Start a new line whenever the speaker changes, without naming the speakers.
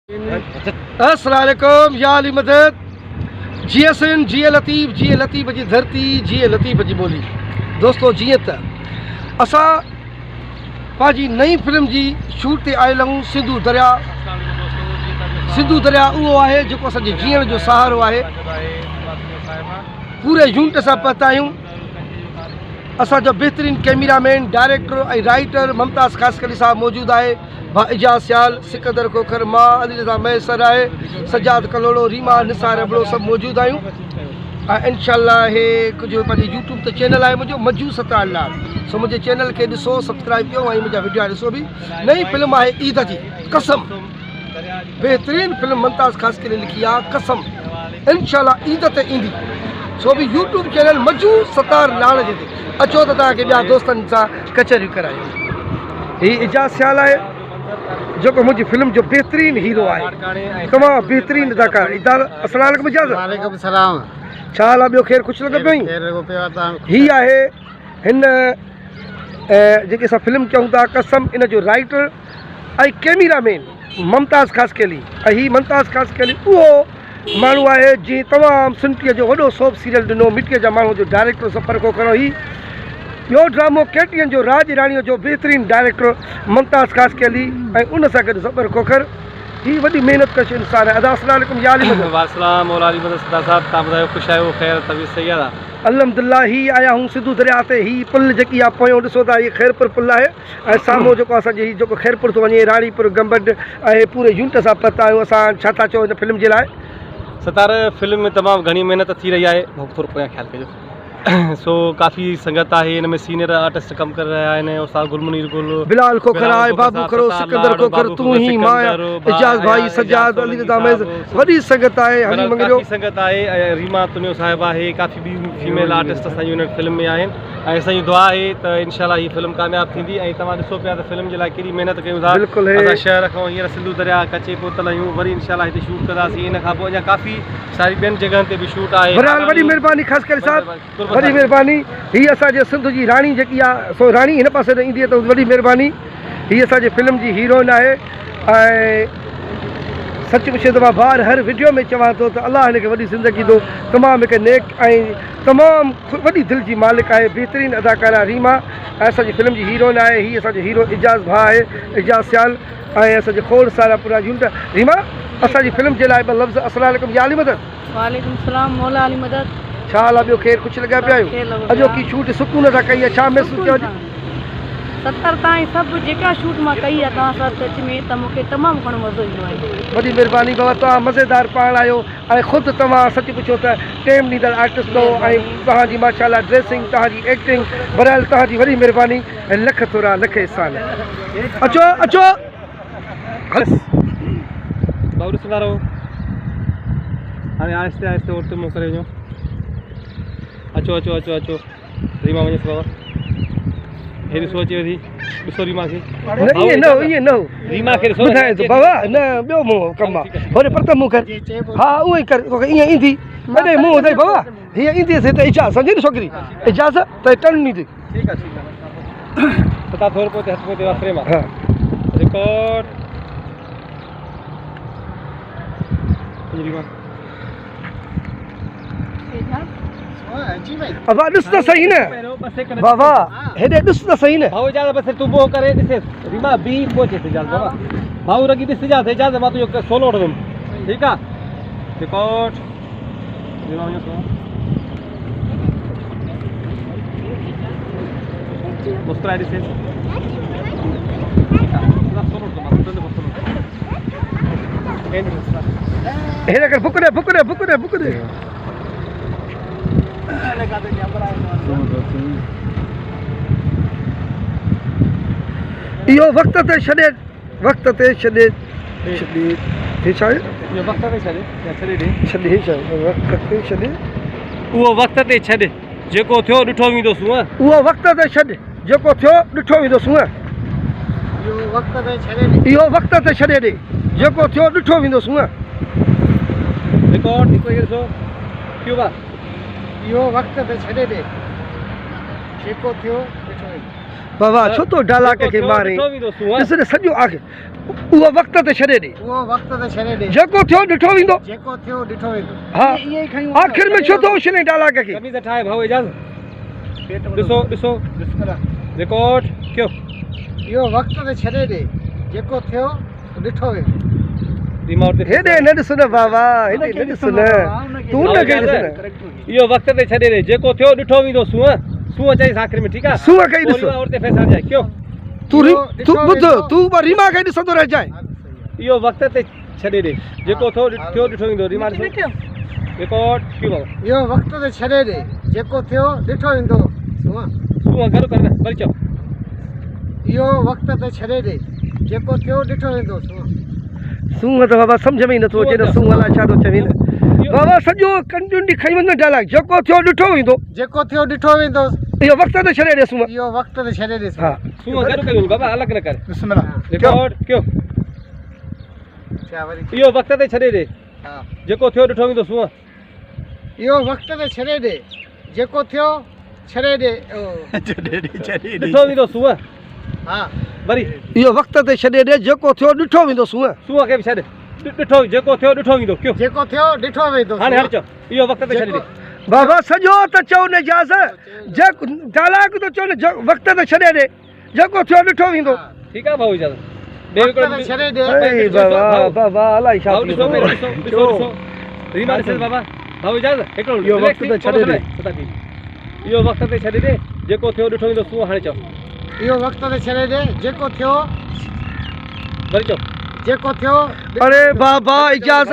अस्सलाम वालेकुम या अली मदद जीएसएन जी लतीफ़ जी धरती जी लतीफ़ जी ॿोली। दोस्तों जीअं त असां पंहिंजी नई फिल्म जी शूट ते आयल आहियूं सिंधु दरिया उहो आहे जेको असांजे जीअण जो सहारो आहे। पूरे यूनिट सां पता आहियूं। असांजो बहितरीन कैमरामैन डायरेक्टर ऐं राइटर मुमताज़ ख़ासकली साहब मौजूद आहे। भा इजाज़ सियाल सिकंदर खोखर मां अली रज़ा मैसर आहे सजाद कलोड़ो रीमा निसार अबड़ो सभु मौजूद आहियूं। ऐं इंशाल्लाह हे कुझु पंहिंजे यूट्यूब ते चैनल आहे मुंहिंजो मजू सतार लाल। सो मुंहिंजे चैनल खे ॾिसो सब्सक्राइब कयो ऐं मुंहिंजा वीडियो ॾिसो भी। नई फिल्म आहे ईद जी कसम, बेहतरीन फिल्म मुमताज़ ख़ासकली लिखी आहे कसम। इंशाल्लाह ईद ते ईंदी। सो भी यूट्यूब चैनल मजू सतार लाल जे ते अचो त तव्हांखे ॿिया दोस्तनि सां कचहरियूं करायूं। हीउ इजाज़ सियाल आहे जेको मुंहिंजी फिल्म जो बेहतरीन हीरो आहे, तमामु बेहतरीन अदाकार। अस्सलाम वालेकुम इजाज़।
वालेकुम सलाम।
छा हाल आहे? ॿियो ख़ैर ख़ुशि लॻो पियो? हीअ आहे हिन जेके असां फिल्म चऊं था कसम, इन जो राइटर ऐं कैमरामैन मुमताज़ ख़ासकली। ऐं हीअ मुमताज़ ख़ासकली उहो माण्हू आहे जीअं तमामु सिंधीअ जो वॾो सोप सीरियल ॾिनो मिटीअ जा माण्हू जो डायरेक्टर सफ़र को करो। ही ॿियो ड्रामो केटियन जो राज राणीअ जो बेहतरीन डायरेक्टर मुमताज़ ख़ासकली ऐं उन सां गॾु ज़बर खोखर। ही वॾी महिनत कश इंसान आहे। अस्सलाम वालेकुम या अली मदद।
वालेकुम मौलाली मदद सदा साहब, तव्हां ॿुधायो ख़ुशि आहियो? ख़ैर तबीअत सही आहे?
अल्हम्दुलिल्लाह। ही आया हूं सिंधु दरिया ते। ही पुल जेकी आहे पोयों ॾिसो था, हीअ ख़ैरपुर पुल आहे ऐं साम्हूं जेको असांजे हीउ जेको ख़ैरपुर थो वञे राणीपुर गंबड ऐं पूरे यूनिट सां पता आहियूं। असां छा था चओ हिन फिल्म जे लाइ?
सतार फिल्म में तमामु घणी महिनत थी रही आहे। थोरो पोयां ख़्यालु कजो। सो काफ़ी संगत आहे हिन में। सीनियर आर्टिस्ट कम कर रहा है उस्ताद गुलमुनीर गुल,
बिलाल खोखर आहे, बाबू खरो, सिकंदर खोखर, तू ही मां, इजाज़ भाई, सजाद अली रज़ा मैसर, वॾी संगत आहे। हनी मंगरियो
संगत आहे। रीमा तुनियो साहिब आहे। काफ़ी ॿी फीमेल आर्टिस्ट असांजी हुन फिल्म में आहिनि ऐं असांजी दुआ आहे त इंशाल्लाह हीअ फिल्म कामयाबु थींदी। ऐं तव्हां ॾिसो पिया त फिल्म जे लाइ केॾी महिनत कयूं था। असां शहर खां हींअर सिंधु दरिया कचे पहुतल आहियूं। वरी इंशाल्लाह हिते शूट कंदासीं। इन खां पोइ अञा काफ़ी सारी ॿियनि जॻहनि ते बि शूट आहे।
वॾी महिरबानी ख़ासकरी साहब, वॾी महिरबानी। हीअ असांजे सिंध जी राणी जेकी आहे सो राणी हिन पासे ईंदी आहे त वॾी महिरबानी। हीअ असांजे फिल्म जी हीरोइन आहे ऐं सच पुछे त मां ॿार हर वीडियो में चवां थो त अलाह हिनखे वॾी ज़िंदगी दो। तमामु हिकु नेक ऐं तमामु वॾी दिलि जी मालिक आहे। बेहतरीन अदाकारा रीमा ऐं असांजी फिल्म जी हीरोइन आहे। हीअ असांजो हीरो इजाज़ भाउ आहे, इजाज़ सियाल ऐं असांजे खोड़ सारा पूरा यूनिट। रीमा असांजी फिल्म जे लाइ ॿ लफ़्ज़। अस्सलाम वालेकुम या अली मदद।
वालेकुम सलाम मौला अली मदद।
छा हाल आहे? ॿियो ख़ैर ख़ुशि लॻा पिया आहियो? अॼोकी शूट सुकून सां कई आहे। छा महसूसु कयो?
70 ताईं सभु जेका शूट मां कई आहे तव्हां सां टच में त मूंखे तमामु घणो मज़ो ईंदो आहे।
वॾी महिरबानी बाबा, तव्हां मज़ेदार पाण आहियो ऐं ख़ुदि तव्हां सच पुछो त टेम ॾींदड़ आर्टिस्ट हो ऐं तव्हांजी माशाल्लाह ड्रेसिंग, तव्हांजी एक्टिंग, बहरहाल तव्हांजी वॾी महिरबानी ऐं लख थोरा लख एहसान। अचो अचो
बाबू ॾिसंदा रहो। हाणे आहिस्ते आहिस्ते उर्तु मुंहुं करे वञो। अचो अचो अचो अचो। रीमा वञे बाबा। हे ॾिसो अचे थी। ॾिसो रीमा खे।
ईअं न
रीमा खे ॾिसो
ॿुधाए थो बाबा। न ॿियो मुंहुं कमु आहे। होॾे परत मुंहुं कर। हा उहो ई कर। तोखे ईअं ईंदी हेॾे मुंहुं अथई बाबा। हीअ ईंदी हिते इजाज़ सम्झी न छोकिरी, इजाज़ त टर्न ईंदी।
ठीकु आहे ठीकु आहे। त तव्हां थोरो पोइ हथ में फ्रेम आहे।
हा
रिकॉर्ड।
बाबा ॾिस त सही न बाबा, हेॾे ॾिस त सही न।
भाऊ इजाज़त बसि तूं बोह करे ॾिसे रीमा बी पहुचे इजाज़त बाबा। भाऊ रगी ॾिस इजाज़त मां तुंहिंजो सोलो वठंदुमि। ठीकु आहे। रिकॉर्ड। मुस्कुराए ॾिसे।
हेॾे कर बुक दे। इहो वक़्त ते छॾे हे छा आहे?
उहो वक़्त ते छॾ जेको थियो ॾिठो वेंदो सूंहं।
उहो वक़्त ते छॾ जेको थियो ॾिठो वेंदो सूंहं। इहो वक़्त ते छॾे ॾे जेको थियो ॾिठो वेंदो सूंहं।
रिकॉर्ड ॾिसो क्यों बा।
इहो वक़्त ते छॾे ॾे जेको थियो ॾिठो वेंदो। बाबा छो तो डालाके खे मारे? ॾिस सॼो आख़िर उहो वक़्त ते छॾे ॾे
उहो वक़्त ते छॾे ॾे
जेको थियो ॾिठो वेंदो
जेको थियो ॾिठो वेंदो
हा आख़िर में छो थो उछले डायलॉग खे
कमीज़ ठाहे भाऊ इजाज़त ॾिसो ॾिसो रिकॉर्ड कयो
इहो वक़्त ते छॾे ॾे जेको थियो ॾिठो वेंदो
रिमोट ते
हेॾे न ॾिस न बाबा हेॾे न ॾिस न तू न कई ॾिस न
इहो वक़्त ते छॾे ॾे जेको थियो ॾिठो वेंदो सूअं चईस आख़िर में ठीकु आहे
सूअं कई ॾिस
और ते फैसला जाए कयो
तू ॿुध तू रीमा खे ॾिसंदो रहिजांइ
इहो वक़्त ते छॾे ॾे जेको थियो ॾिठो वेंदो रीमा ॾिसो रिकॉर्ड कयो भाऊ
इहो वक़्त ते छॾे ॾे जेको थियो ॾिठो वेंदो
सूअं करो कर वरी चओ
इहो वक़्त ते छॾे ॾे जेको थियो ॾिठो वेंदो
सूंहं त बाबा सम्झ में ई नथो अचे न सूंहं अलाए छा थो चवे न बाबा सॼो कंटिन्यू खई वञ डायलॉग जेको थियो ॾिठो वेंदो
जेको थियो ॾिठो वेंदो
इहो वक़्त ते छॾे ॾे सूंहं
इहो वक़्त ते छॾे ॾे
हा
सूअं करो कयो बाबा अलॻि न कर
बिस्मिल्लाह
रिकॉर्ड कयो
छा वरी
इहो वक़्त ते छॾे ॾे
हा
जेको थियो ॾिठो वेंदो सूअं
इहो वक़्त ते छॾे ॾे जेको थियो छॾे ॾे
ॾिठो वेंदो सूअं
हा
वरी
इहो वक़्त ते छॾे ॾे जेको थियो ॾिठो वेंदो सूंहं
सूअं खे बि छॾ ॾिठो जेको थियो ॾिठो वेंदो कयो
जेको थियो ॾिठो वेंदो
हाणे चओ इहो वक़्त ते छॾे ॾे
बाबा सॼो त चओ न जाज़ जेको डायलॉग तो चओ न वक़्त ते छॾे ॾे जेको थियो ॾिठो वेंदो
ठीकु आहे भाऊ इजाज़त
वक़्त ते छॾे ॾे
अरे बाबा बाबा अलाए छा
भाऊ ॾिसो रीमा ॾिसो बाबा भाऊ इजाज़त हिकिड़ो
इहो वक़्त ते छॾे ॾे
इहो वक़्त ते छॾे ॾे जेको थियो ॾिठो वेंदो सूअं हाणे चओ
इहो वक़्त ते छॾे ॾे जेको थियो
वरी चओ
जेको थियो
अरे बाबा इजाज़त